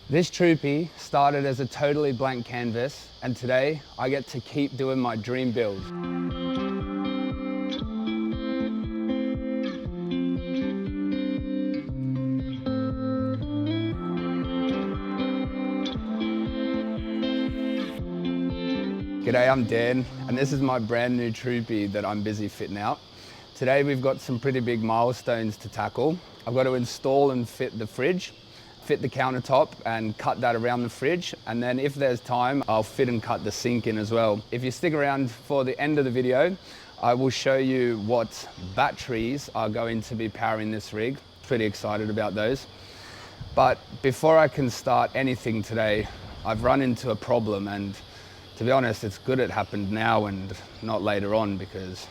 This Troopy started as a totally blank canvas, and today I get to keep doing my dream build. G'day, I'm Dan, and this is my brand new Troopy that I'm busy fitting out. Today we've got some pretty big milestones to tackle. I've got to install and fit the fridge, fit the countertop and cut that around the fridge, and then if there's time, I'll fit and cut the sink in as well. If you stick around for the end of the video, I will show you what batteries are going to be powering this rig. Pretty excited about those. But before I can start anything today, I've run into a problem, and to be honest, it's good it happened now and not later on because,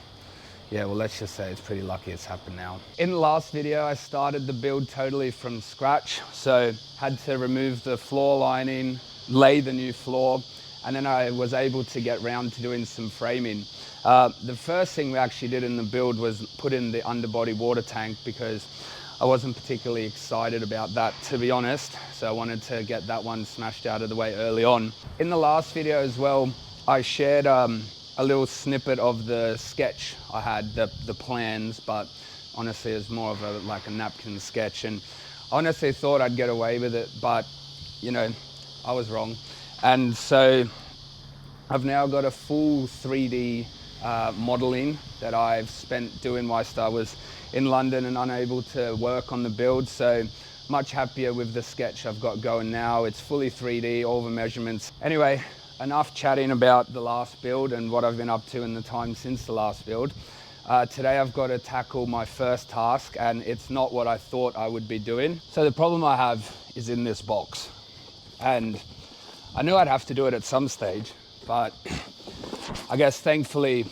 yeah, well, let's just say it's pretty lucky it's happened now. In the last video, I started the build totally from scratch. So had to remove the floor lining, lay the new floor, and then I was able to get round to doing some framing. The first thing we actually did in the build was put in the underbody water tank because I wasn't particularly excited about that, to be honest. So I wanted to get that one smashed out of the way early on. In the last video as well, I shared a little snippet of the sketch I had, the plans, but honestly it's more of like a napkin sketch, and I honestly thought I'd get away with it, but you know, I was wrong. And so I've now got a full 3D modeling that I've spent doing whilst I was in London and unable to work on the build. So much happier with the sketch I've got going now. It's fully 3D, all the measurements. Anyway, enough chatting about the last build and what I've been up to in the time since the last build. Today I've got to tackle my first task, and it's not what I thought I would be doing. So the problem I have is in this box, and I knew I'd have to do it at some stage, but I guess thankfully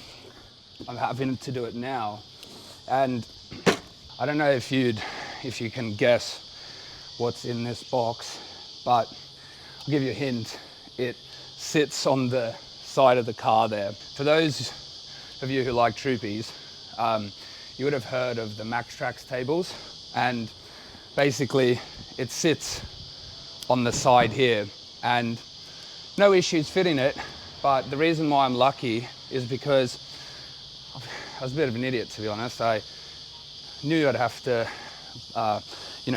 I'm having to do it now. And I don't know if you can guess what's in this box, but I'll give you a hint. It sits on the side of the car there. For those of you who like Troopies, you would have heard of the MaxTrax tables, and basically it sits on the side here, and no issues fitting it. But the reason why I'm lucky is because I was a bit of an idiot, to be honest. I knew I'd have to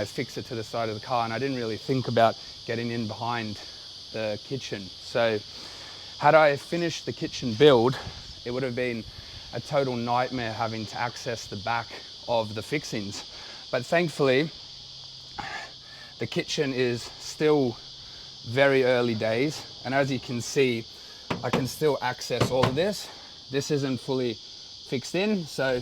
fix it to the side of the car, and I didn't really think about getting in behind the kitchen. So had I finished the kitchen build, it would have been a total nightmare having to access the back of the fixings. But thankfully, the kitchen is still very early days, and as you can see, I can still access all of this. This isn't fully fixed in, so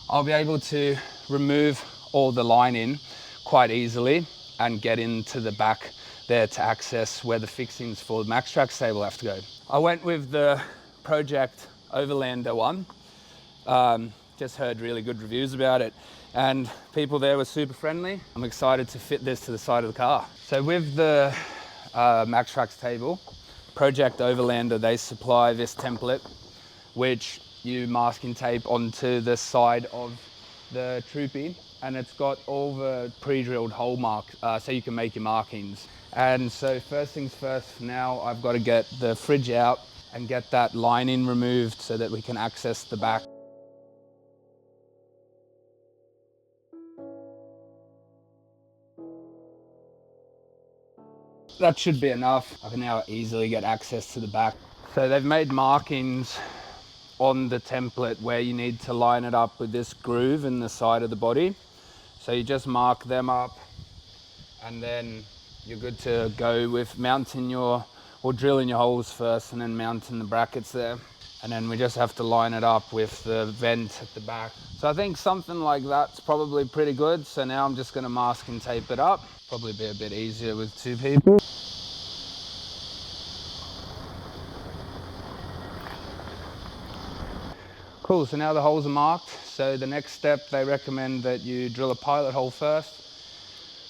I'll be able to remove all the lining quite easily and get into the back there to access where the fixings for the MaxTrax table have to go. I went with the Project Overlander one. Just heard really good reviews about it, and people there were super friendly. I'm excited to fit this to the side of the car. So with the MaxTrax table, Project Overlander, they supply this template, which you masking tape onto the side of the Troopy, and it's got all the pre-drilled hole marks, so you can make your markings. And so first things first, now I've got to get the fridge out and get that lining removed so that we can access the back. That should be enough. I can now easily get access to the back. So they've made markings on the template where you need to line it up with this groove in the side of the body. So you just mark them up, and then you're good to go with mounting or drilling your holes first and then mounting the brackets there. And then we just have to line it up with the vent at the back. So I think something like that's probably pretty good. So now I'm just going to mask and tape it up. Probably be a bit easier with two people. Cool, so now the holes are marked. So the next step, they recommend that you drill a pilot hole first,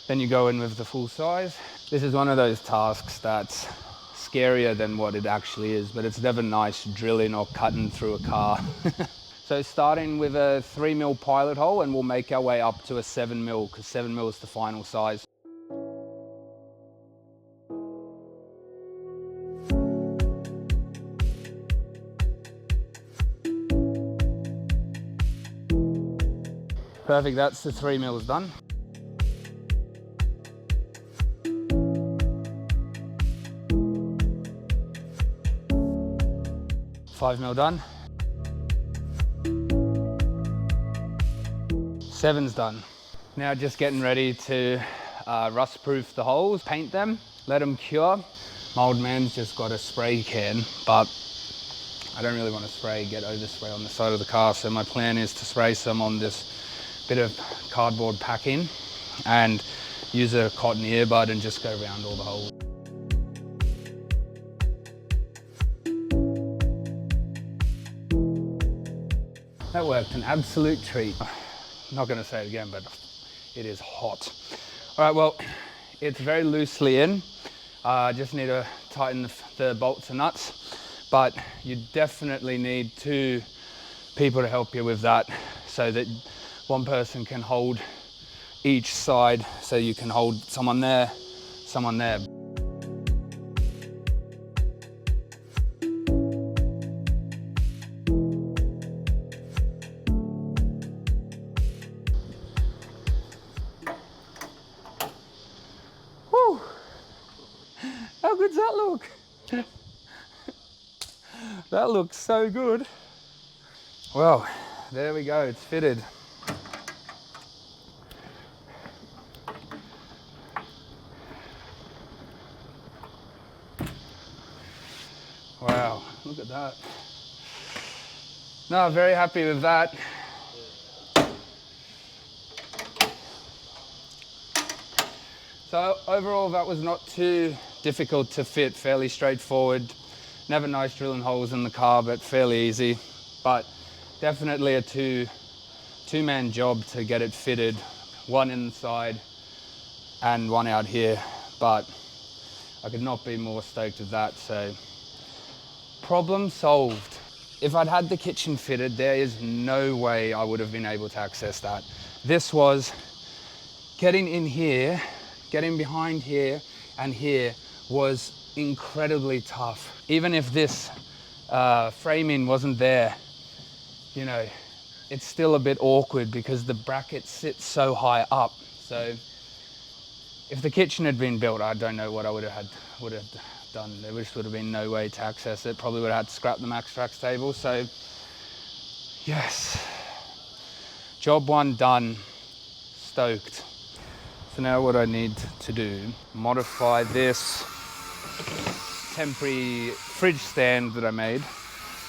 then you go in with the full size. This is one of those tasks that's scarier than what it actually is, but it's never nice drilling or cutting through a car. So starting with a 3mm pilot hole, and we'll make our way up to a 7mm, because 7mm is the final size. Perfect, that's the 3 mils done. Five mil done. 7's done. Now just getting ready to rust proof the holes, paint them, let them cure. My old man's just got a spray can, but I don't really want to get overspray on the side of the car, so my plan is to spray some on this bit of cardboard packing and use a cotton earbud and just go around all the holes. That worked, an absolute treat. Not going to say it again, but it is hot. All right, well, it's very loosely in. Just need to tighten the bolts and nuts, but you definitely need 2 people to help you with that, so that one person can hold each side, so you can hold someone there, someone there. Whew. How good's that look? That looks so good. Well, there we go, it's fitted. Wow, look at that. No, very happy with that. So overall, that was not too difficult to fit, fairly straightforward. Never nice drilling holes in the car, but fairly easy. But definitely a two-man job to get it fitted. One inside and one out here, but I could not be more stoked with that. So problem solved. If I'd had the kitchen fitted, there is no way I would have been able to access that. This was getting in here, getting behind here and here was incredibly tough. Even if this framing wasn't there, you know, it's still a bit awkward because the bracket sits so high up. So if the kitchen had been built, I don't know what I would have done. There just would have been no way to access it. Probably would have had to scrap the MaxTrax table. So yes, job 1 done, stoked. So now what I need to do, modify this temporary fridge stand that I made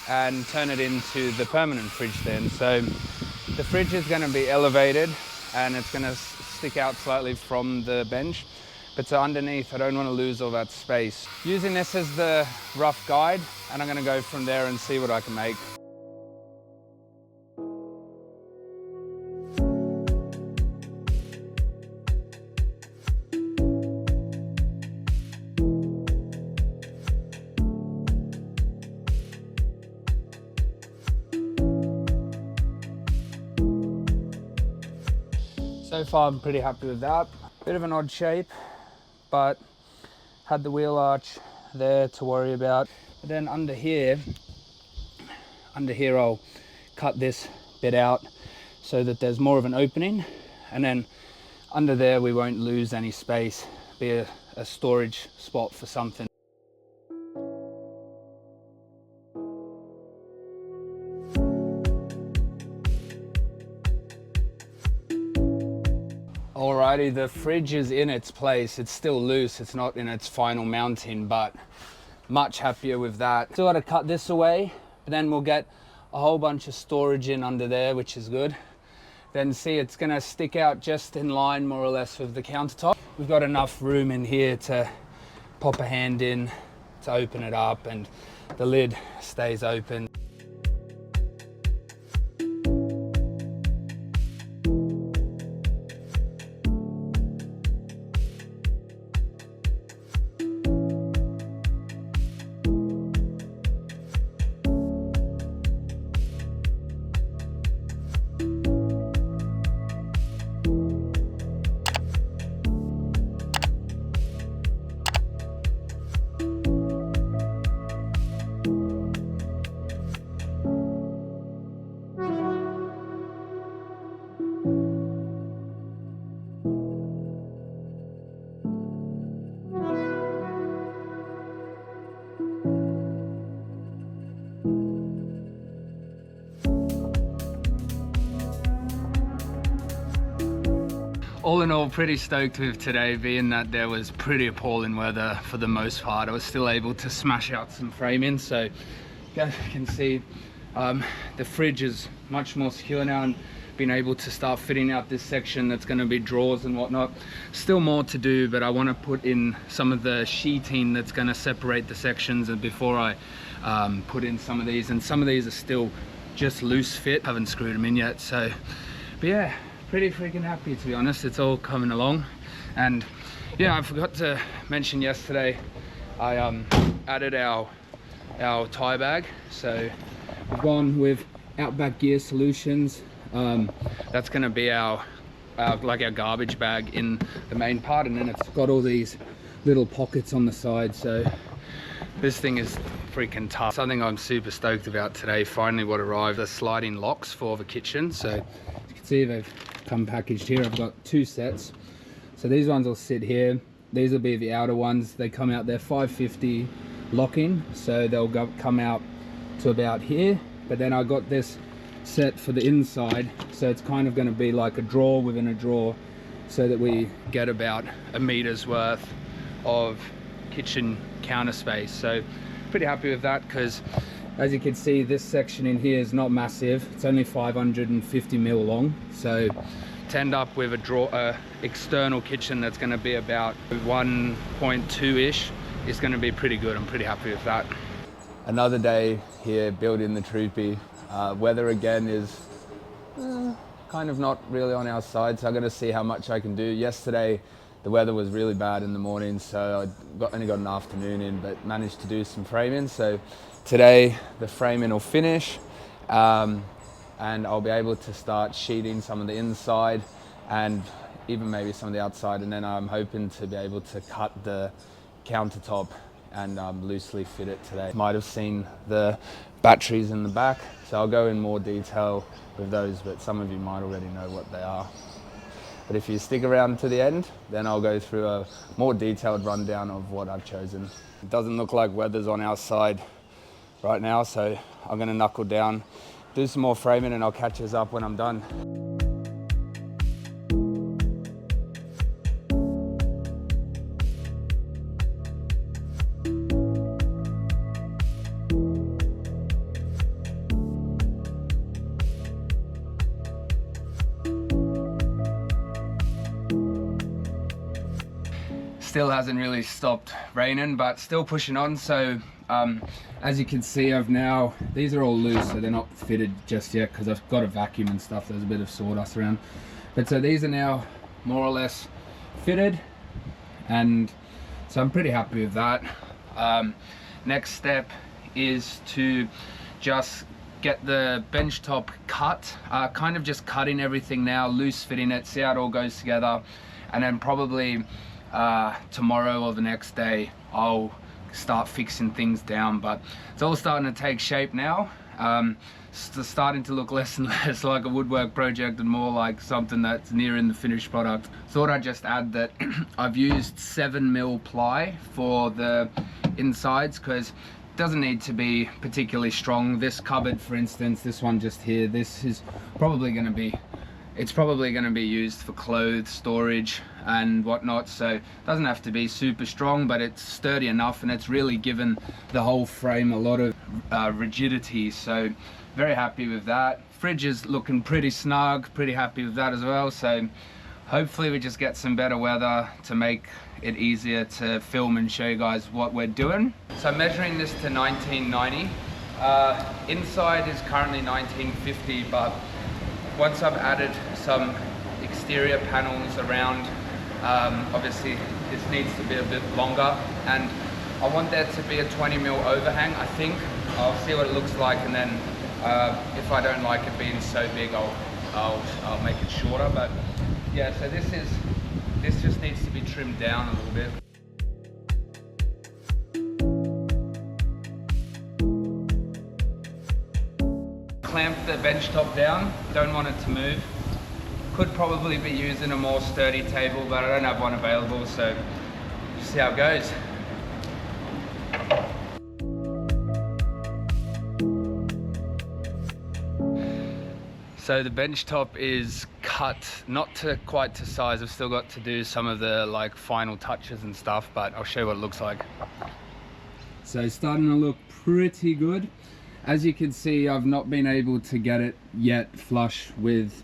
and turn it into the permanent fridge stand. So the fridge is going to be elevated and it's going to stick out slightly from the bench. But so underneath, I don't want to lose all that space. Using this as the rough guide, and I'm going to go from there and see what I can make. So far, I'm pretty happy with that. Bit of an odd shape, but had the wheel arch there to worry about. But then under here I'll cut this bit out so that there's more of an opening, and then under there we won't lose any space, be a storage spot for something. Alrighty, the fridge is in its place. It's still loose, it's not in its final mounting, but much happier with that. Still got to cut this away, but then we'll get a whole bunch of storage in under there, which is good. Then see, it's gonna stick out just in line more or less with the countertop. We've got enough room in here to pop a hand in to open it up, and the lid stays open. all in all, pretty stoked with today, being that there was pretty appalling weather for the most part. I was still able to smash out some framing, so you guys can see the fridge is much more secure now, and been able to start fitting out this section that's going to be drawers and whatnot. Still more to do, but I want to put in some of the sheeting that's going to separate the sections, and before I put in some of these, and some of these are still just loose fit, haven't screwed them in yet. So but yeah, pretty freaking happy, to be honest. It's all coming along. And yeah, I forgot to mention yesterday, I added our tie bag. So we've gone with Outback Gear Solutions. That's going to be our garbage bag in the main part, and then it's got all these little pockets on the side. So this thing is freaking tough. Something I'm super stoked about today. Finally what arrived, the sliding locks for the kitchen. So as you can see, they've come packaged here. I've got 2 sets. So these ones will sit here. These will be the outer ones. They come out, they're 550 locking, so they'll come out to about here. But then I got this set for the inside, so it's kind of going to be like a drawer within a drawer, so that we get about a meter's worth of kitchen counter space. So pretty happy with that, because as you can see, this section in here is not massive. It's only 550 mil long, so to end up with a drawer external kitchen that's going to be about 1.2-ish is going to be pretty good. I'm pretty happy with that. Another day here building the Troopy. Weather again is kind of not really on our side, so I'm going to see how much I can do. Yesterday the weather was really bad in the morning, so I only got an afternoon in, but managed to do some framing. So today the framing will finish, and I'll be able to start sheeting some of the inside and even maybe some of the outside, and then I'm hoping to be able to cut the countertop and loosely fit it today. Might have seen the batteries in the back, so I'll go in more detail with those, but some of you might already know what they are. But if you stick around to the end, then I'll go through a more detailed rundown of what I've chosen. It doesn't look like weather's on our side right now, so I'm gonna knuckle down, do some more framing, and I'll catch us up when I'm done. Still hasn't really stopped raining, but still pushing on. So as you can see, these are all loose, so they're not fitted just yet because I've got a vacuum and stuff. There's a bit of sawdust around, but so these are now more or less fitted, and so I'm pretty happy with that. Next step is to just get the bench top cut, kind of just cutting everything now, loose fitting it, see how it all goes together, and then probably tomorrow or the next day I'll start fixing things down. But it's all starting to take shape now. It's starting to look less and less like a woodwork project and more like something that's nearing the finished product. Thought I'd just add that I've used 7mm ply for the insides, because it doesn't need to be particularly strong. This cupboard, for instance, this one just here, this is probably going to be used for clothes storage and whatnot, so it doesn't have to be super strong, but it's sturdy enough, and it's really given the whole frame a lot of rigidity. So very happy with that. Fridge is looking pretty snug, pretty happy with that as well. So hopefully we just get some better weather to make it easier to film and show you guys what we're doing. So I'm measuring this to 1990. Inside is currently 1950, but once I've added some exterior panels around, obviously this needs to be a bit longer, and I want there to be a 20mm overhang. I think I'll see what it looks like, and then if I don't like it being so big, I'll make it shorter. But yeah, so this just needs to be trimmed down a little bit. Clamp the bench top down, don't want it to move. Could probably be using a more sturdy table, but I don't have one available, so just see how it goes. So the bench top is cut, not to quite to size. I've still got to do some of the like final touches and stuff, but I'll show you what it looks like. So it's starting to look pretty good. As you can see, I've not been able to get it yet flush with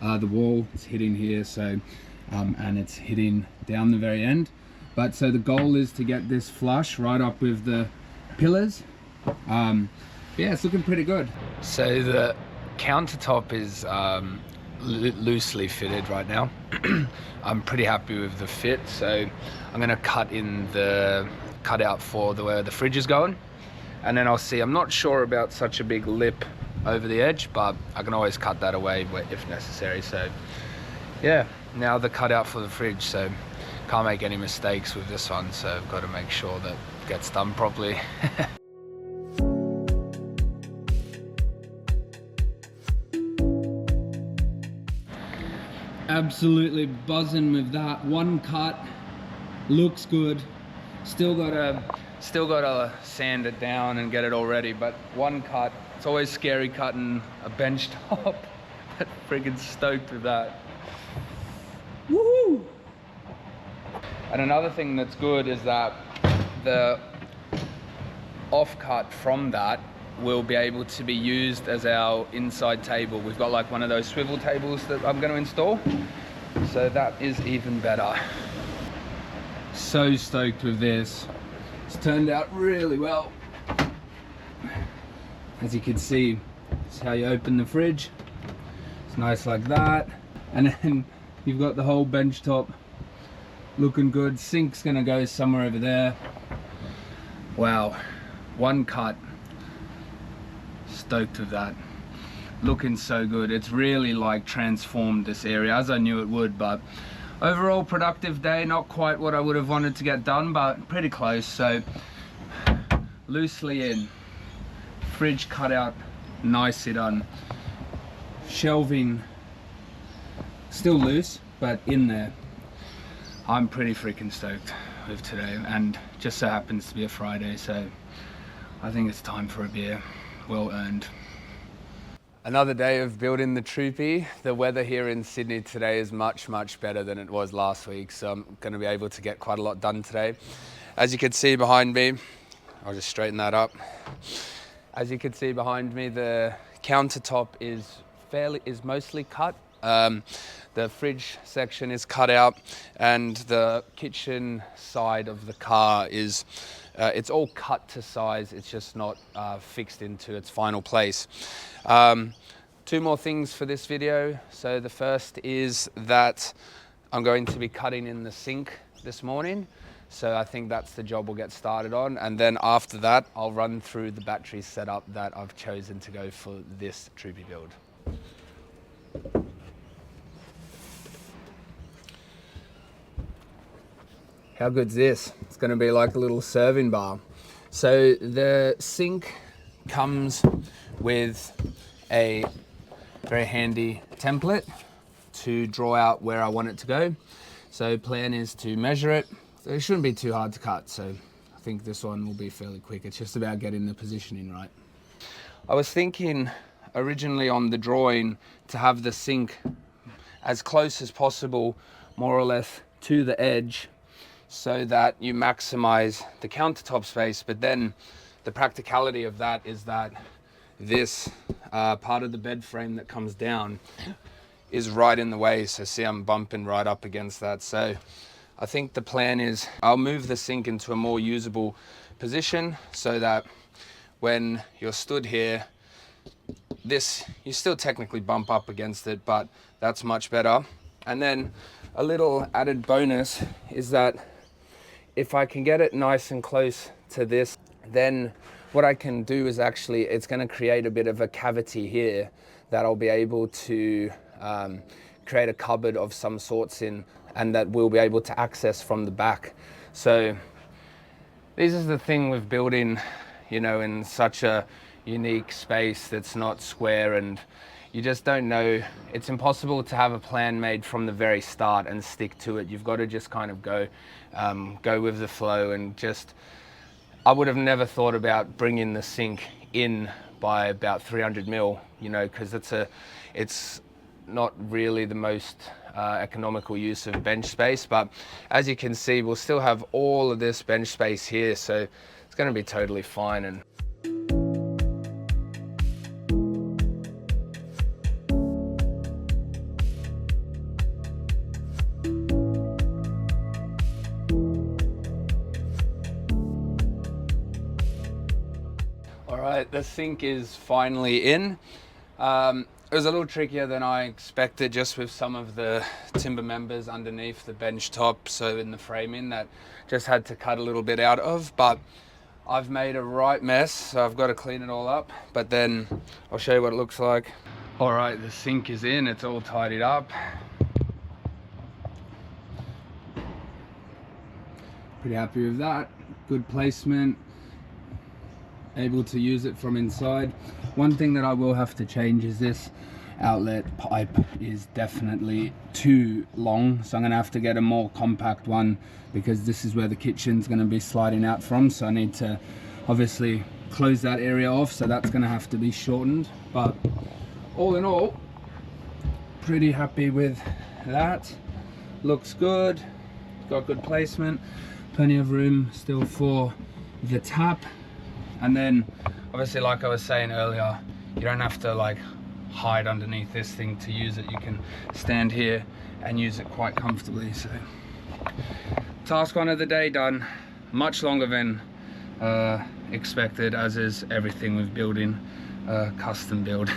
the wall. It's hitting here, so and it's hitting down the very end. But so the goal is to get this flush right up with the pillars. Yeah, it's looking pretty good. So the countertop is loosely fitted right now. I'm pretty happy with the fit, so I'm gonna cut in the cutout for where the fridge is going, and then I'll see. I'm not sure about such a big lip over the edge, but I can always cut that away if necessary. So yeah, now the cutout for the fridge, so can't make any mistakes with this one, so I've got to make sure that it gets done properly. Absolutely buzzing with that. One cut, looks good. Still gotta sand it down and get it all ready, but one cut. It's always scary cutting a bench top. But friggin' stoked with that. Woohoo! And another thing that's good is that the offcut from that will be able to be used as our inside table. We've got like one of those swivel tables that I'm going to install, so that is even better. So stoked with this. It's turned out really well. As you can see, it's how you open the fridge. It's nice like that, and then you've got the whole bench top looking good. Sink's gonna go somewhere over there. Wow, one cut. Stoked with that. Looking so good. It's really like transformed this area, as I knew it would. But overall productive day. Not quite what I would have wanted to get done, but pretty close. So loosely in, fridge cutout nicely done, shelving still loose but in there. I'm pretty freaking stoked with today, and just so happens to be a Friday, so I think it's time for a beer. Well earned. Another day of building the Troopy. The weather here in Sydney today is much better than it was last week, so I'm going to be able to get quite a lot done today. As you can see behind me, I'll just straighten that up. As you can see behind me, the countertop is mostly cut. The fridge section is cut out, and the kitchen side of the car is it's all cut to size. It's just not fixed into its final place. Two more things for this video. So the first is that I'm going to be cutting in the sink this morning. So I think that's the job we'll get started on. And then after that, I'll run through the battery setup that I've chosen to go for this Troopy build. How good's this? It's going to be like a little serving bar. So the sink comes with a very handy template to draw out where I want it to go. So plan is to measure it. So it shouldn't be too hard to cut, so I think this one will be fairly quick. It's just about getting the positioning right. I was thinking originally on the drawing to have the sink as close as possible, more or less to the edge, so that you maximize the countertop space. But then the practicality of that is that this part of the bed frame that comes down is right in the way. So see, I'm bumping right up against that. So I think the plan is I'll move the sink into a more usable position so that when you're stood here, you still technically bump up against it, but that's much better. And then a little added bonus is that if I can get it nice and close to this, then what I can do is actually, it's going to create a bit of a cavity here that I'll be able to create a cupboard of some sorts in, and that we'll be able to access from the back. So this is the thing with building, you know, in such a unique space that's not square, and you just don't know. It's impossible to have a plan made from the very start and stick to it. You've got to just kind of go with the flow, and just, I would have never thought about bringing the sink in by about 300 mil, you know, because it's not really the most economical use of bench space, but as you can see, we'll still have all of this bench space here, so it's going to be totally fine. And all right, the sink is finally in. It was a little trickier than I expected, just with some of the timber members underneath the bench top, so in the framing, that just had to cut a little bit out of, but I've made a right mess, so I've got to clean it all up, but then I'll show you what it looks like. All right, the sink is in, it's all tidied up. Pretty happy with that. Good placement. Able to use it from inside. One thing that I will have to change is this outlet pipe is definitely too long, so I'm gonna have to get a more compact one, because this is where the kitchen's gonna be sliding out from, so I need to obviously close that area off, so that's gonna have to be shortened. But all in all, pretty happy with that. Looks good, got good placement, plenty of room still for the tap. And then obviously, like I was saying earlier, you don't have to like hide underneath this thing to use it. You can stand here and use it quite comfortably. So task one of the day done. Much longer than expected, as is everything with building custom build.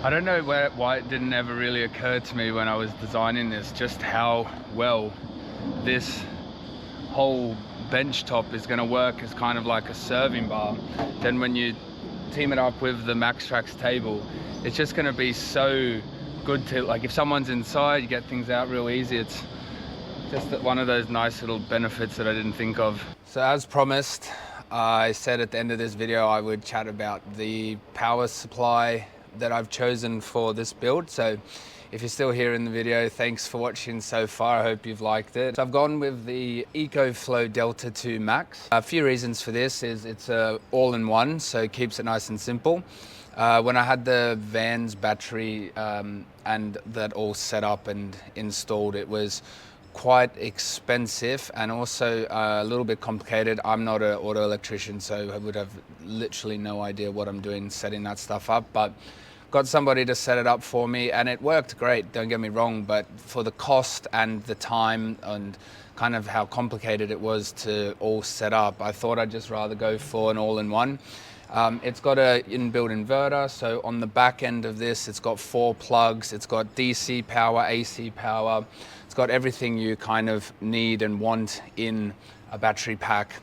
I don't know why it didn't ever really occur to me when I was designing this, just how well this whole bench top is going to work as kind of like a serving bar. Then when you team it up with the MaxTrax table, it's just going to be so good to, like, if someone's inside, you get things out real easy. It's just one of those nice little benefits that I didn't think of. So as promised, I said at the end of this video I would chat about the power supply that I've chosen for this build. So if you're still here in the video, thanks for watching so far. I hope you've liked it. So I've gone with the EcoFlow Delta 2 Max. A few reasons for this is it's a all-in-one, so it keeps it nice and simple. When I had the van's battery and that all set up and installed, it was quite expensive and also a little bit complicated. I'm not an auto electrician, so I would have literally no idea what I'm doing setting that stuff up, but got somebody to set it up for me and it worked great, don't get me wrong, but for the cost and the time and kind of how complicated it was to all set up, I thought I'd just rather go for an all-in-one. It's got an inbuilt inverter, so on the back end of this, it's got 4 plugs, it's got DC power, AC power, it's got everything you kind of need and want in a battery pack.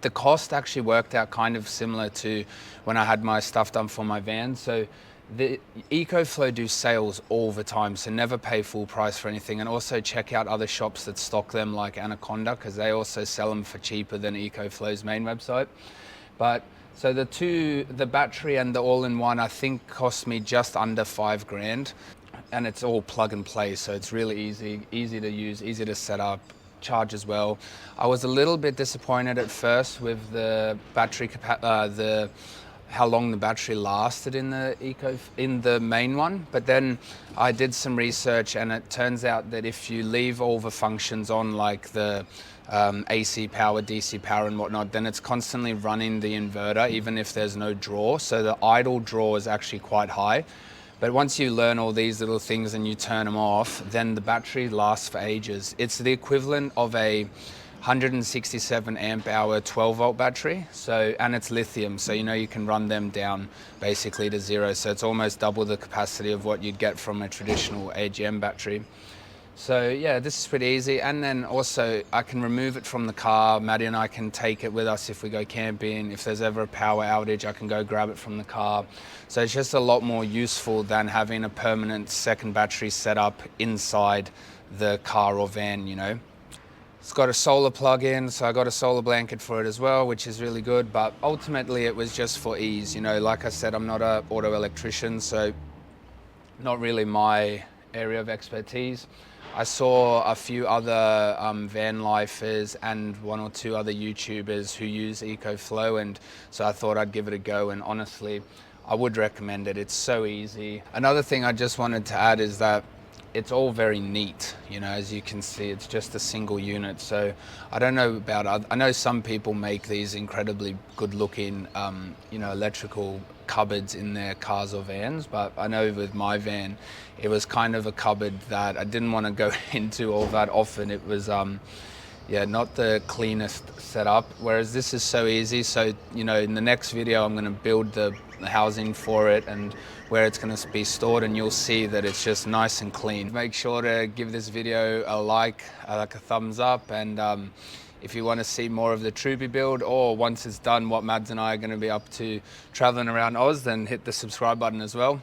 The cost actually worked out kind of similar to when I had my stuff done for my van. So the EcoFlow do sales all the time, so never pay full price for anything. And also check out other shops that stock them, like Anaconda, because they also sell them for cheaper than EcoFlow's main website. But so the battery and the all-in-one, I think cost me just under 5 grand, and it's all plug and play. So it's really easy to use, easy to set up, charge as well. I was a little bit disappointed at first with the battery how long the battery lasted in the main one, but then I did some research and it turns out that if you leave all the functions on, like the AC power, DC power and whatnot, then it's constantly running the inverter even if there's no draw, so the idle draw is actually quite high. But once you learn all these little things and you turn them off, then the battery lasts for ages. It's the equivalent of a 167 amp hour 12 volt battery. So, and it's lithium, so you know you can run them down basically to 0. So it's almost double the capacity of what you'd get from a traditional AGM battery. So yeah, this is pretty easy. And then also I can remove it from the car. Maddie and I can take it with us if we go camping. If there's ever a power outage, I can go grab it from the car. So it's just a lot more useful than having a permanent second battery set up inside the car or van, you know. It's got a solar plug-in, so I got a solar blanket for it as well, which is really good. But ultimately it was just for ease, you know. Like I said, I'm not an auto electrician, so not really my area of expertise. I saw a few other van lifers and 1 or 2 other YouTubers who use EcoFlow, and so I thought I'd give it a go. And honestly, I would recommend it. It's so easy. Another thing I just wanted to add is that it's all very neat. You know, as you can see, it's just a single unit. So I don't know about, I know some people make these incredibly good looking, you know, electrical cupboards in their cars or vans, but I know with my van, it was kind of a cupboard that I didn't want to go into all that often. It was, yeah, not the cleanest setup, whereas this is so easy. So, you know, in the next video, I'm going to build the housing for it and where it's going to be stored, and you'll see that it's just nice and clean. Make sure to give this video a like a thumbs up, and if you want to see more of the Troopy build, or once it's done, what Mads and I are going to be up to traveling around Oz, then hit the subscribe button as well.